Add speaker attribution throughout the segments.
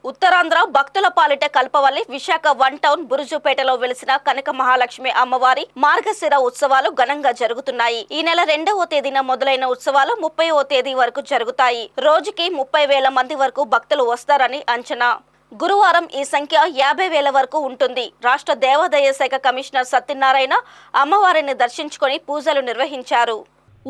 Speaker 1: ఉత్తరాంధ్ర భక్తుల పాలిట కల్పవల్లి Visakha one town బురుజుపేటలో వెలిసిన కనక మహాలక్ష్మి అమ్మవారి మార్గశిర ఉత్సవాలు ఘనంగా జరుగుతున్నాయి. ఈ నెల 2వ తేదీన మొదలైన ఉత్సవాలు 30వ తేదీ వరకు జరుగుతాయి. రోజుకి 30,000 మంది వరకు భక్తులు వస్తారని అంచనా. గురువారం ఈ సంఖ్య 50,000 వరకు ఉంటుంది. రాష్ట్ర దేవాదాయ శాఖ కమిషనర్ సత్యనారాయణ అమ్మవారిని దర్శించుకొని పూజలు నిర్వహించారు.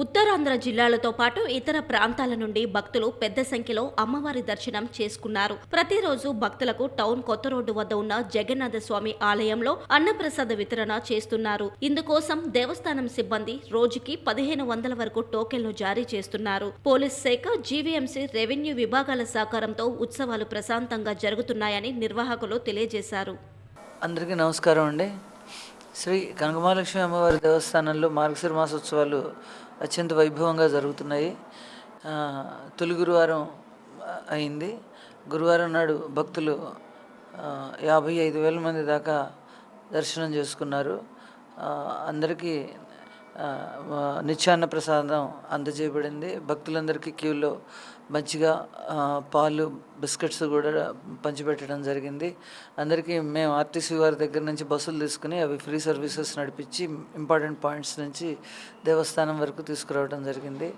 Speaker 1: ఉత్తరాంధ్ర జిల్లాలతో పాటు ఇతర ప్రాంతాల నుండి భక్తులు పెద్ద సంఖ్యలో అమ్మవారి దర్శనం చేసుకున్నారు. ప్రతిరోజు భక్తులకు టౌన్ కొత్త రోడ్డు వద్ద ఉన్న జగన్నాథ స్వామి ఆలయంలో అన్నప్రసాద వితరణ చేస్తున్నారు. ఇందుకోసం దేవస్థానం సిబ్బంది రోజుకి 1,500 వరకు టోకెన్లు జారీ చేస్తున్నారు. పోలీస్ శాఖ, జీవీఎంసీ, రెవెన్యూ విభాగాల సహకారంతో ఉత్సవాలు ప్రశాంతంగా జరుగుతున్నాయని నిర్వాహకులు తెలియజేశారు.
Speaker 2: అందరికీ నమస్కారం అండి. శ్రీ కనకమహాలక్ష్మి అమ్మవారి దేవస్థానంలో మార్గశిర మాసోత్సవాలు అత్యంత వైభవంగా జరుగుతున్నాయి. తొలి గురువారం అయింది. గురువారం నాడు భక్తులు 55,000 మంది దాకా దర్శనం చేసుకున్నారు. అందరికీ నిత్యాన్న ప్రసాదం అందజేయబడింది. భక్తులందరికీ క్యూలో మంచిగా పాలు, బిస్కెట్స్ కూడా పంచిపెట్టడం జరిగింది. అందరికీ మేము ఆర్టీసీ వారి దగ్గర నుంచి బస్సులు తీసుకుని అవి ఫ్రీ సర్వీసెస్ నడిపించి ఇంపార్టెంట్ పాయింట్స్ నుంచి దేవస్థానం వరకు తీసుకురావడం జరిగింది.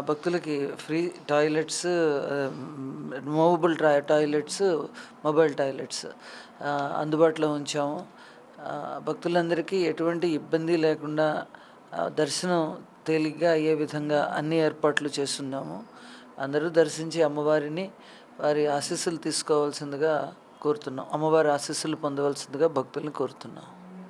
Speaker 2: భక్తులకి free toilets, movable toilets, mobile toilets అందుబాటులో ఉంచాము. భక్తులందరికీ ఎటువంటి ఇబ్బంది లేకుండా దర్శనం తేలిగ్గా అయ్యే విధంగా అన్ని ఏర్పాట్లు చేస్తున్నాము. అందరూ దర్శించి అమ్మవారిని, వారి ఆశీస్సులు తీసుకోవాల్సిందిగా కోరుతున్నాం. అమ్మవారి ఆశీస్సులు పొందవలసిందిగా భక్తుల్ని కోరుతున్నాం.